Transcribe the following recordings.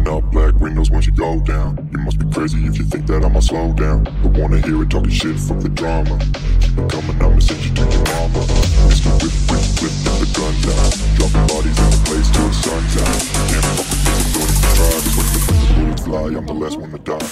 Rolling up black windows once you go down. You must be crazy if you think that I'ma slow down. I wanna hear it talking shit, fuck the drama. Keep it coming, I'ma send you to your mama. Mr. Whip, whip, whip, get the guns out. Dropping bodies in the place till the sun's out. Can't fuck with me, so don't even try. Cause when the bullets fly, I'm the last one to die.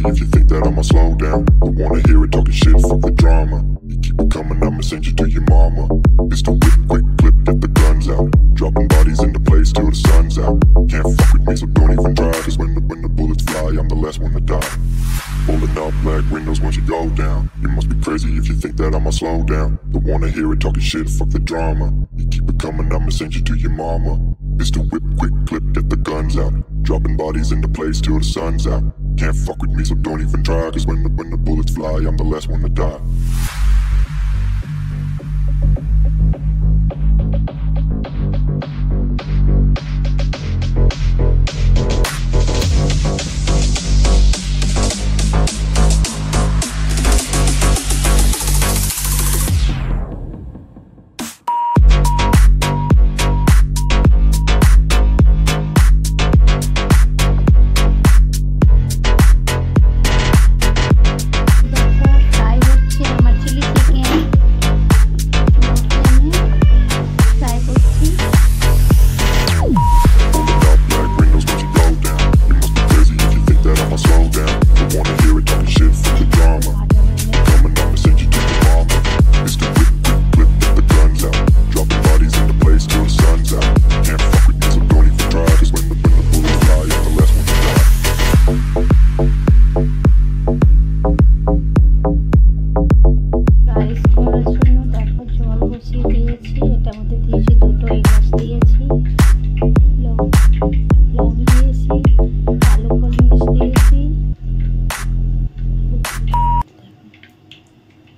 If you think that I'ma slow down, I wanna hear it talking shit, fuck the drama. You keep it coming, I'ma send you to your mama. It's the whip, quick clip, get the guns out. Dropping bodies in the place till the sun's out. Can't fuck with me, so don't even try. Cause when the bullets fly, I'm the last one to die. Rolling up black windows once you go down. You must be crazy if you think that I'ma slow down. I wanna hear it talking shit, fuck the drama. You keep it coming, I'ma send you to your mama. It's the whip, quick clip, get the guns out. Dropping bodies in the place till the sun's out. Can't fuck with me, so don't even try. Cause when the bullets fly, I'm the last one to die.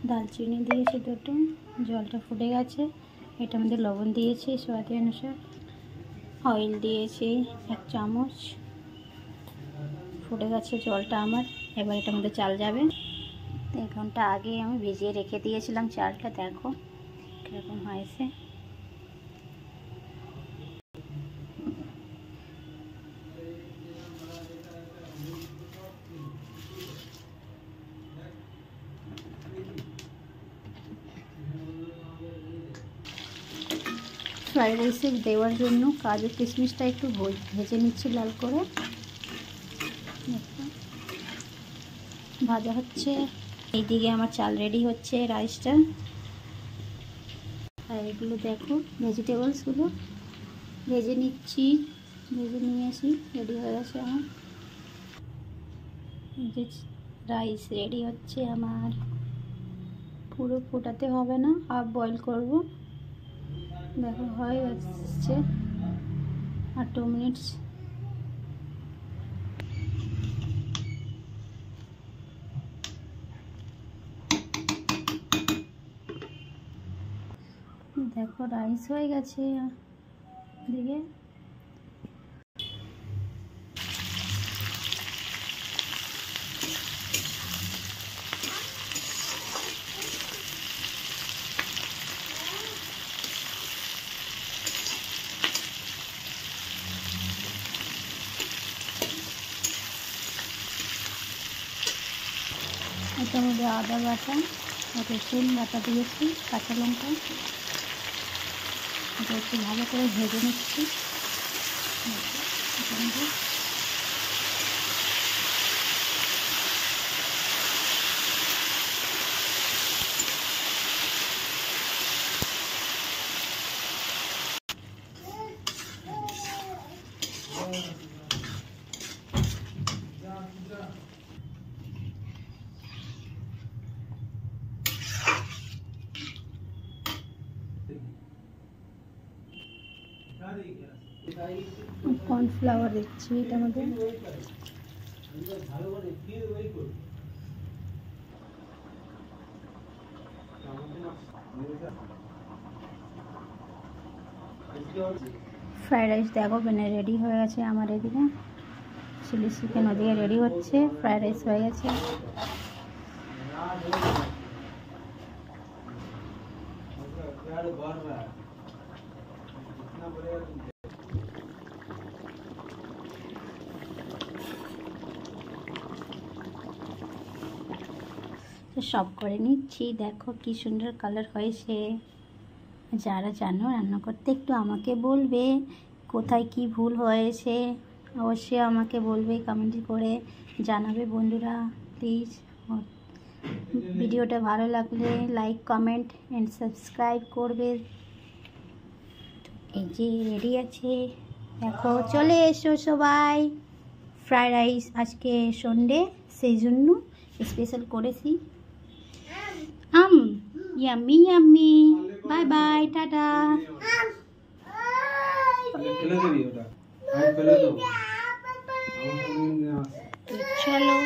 দালচিনি দিয়েছি দুটো, জলটা ফুটে গেছে। এটার মধ্যে লবণ দিয়েছি স্বাদ অনুসার, অয়েল দিয়েছি 1 চামচ। ফুটে গেছে জলটা আমার। এবার এটার মধ্যে চাল যাবে। 1 ঘন্টা আগে আমি ভিজিয়ে রেখে দিয়েছিলাম চালটা, দেখো কীরকম হয়েছে। ফ্রাইড রাইসে দেওয়ার জন্য কাজু কিশমিশটা একটু ভেজে নিচ্ছি লাল করে। ভাজা হচ্ছে, এইদিকে আমার চাল রেডি হচ্ছে রাইসটা। আর এগুলো দেখো ভেজিটেবলসগুলো ভেজে নিচ্ছি, ভেজে নিয়ে আসি, রেডি হয়ে গেছে আমার। রাইস রেডি হচ্ছে আমার। পুরো ফোটাতে হবে না, হাফ বয়েল করব। দেখো হয়ে যাচ্ছে, আর 2 মিনিটস। দেখো রাইস হয়ে গেছে এদিকে। এটার মধ্যে আদা বাটা, রসুন বাটা দিয়েছি, কাঁচা লঙ্কা। এটা একটু ভালো করে ভেজে নিচ্ছি। কর্নফ্লাওয়ার দিচ্ছি এটার মধ্যে। ফ্রাইড রাইস দেখো বেনে রেডি হয়ে গেছে আমার। এদিকে চিলি চিকেন ওদিকে রেডি হচ্ছে, ফ্রাইড রাইস হয়ে গেছে। সব করে নিচ্ছি, দেখো কি সুন্দর কালার হয়েছে। যারা জানো রান্না করতে একটু আমাকে বলবে কোথায় কি ভুল হয়েছে, অবশ্যই আমাকে বলবে, কমেন্ট করে জানাবে বন্ধুরা প্লিজ। ভিডিওটা ভালো লাগলে লাইক কমেন্ট অ্যান্ড সাবস্ক্রাইব করবে। এই যে রেডি আছে দেখো, চলে এসো সবাই। ফ্রাইড রাইস আজকে সন্ডে, সেই জন্য স্পেশাল করেছি। Yummy yummy, bye bye, tata. চলো।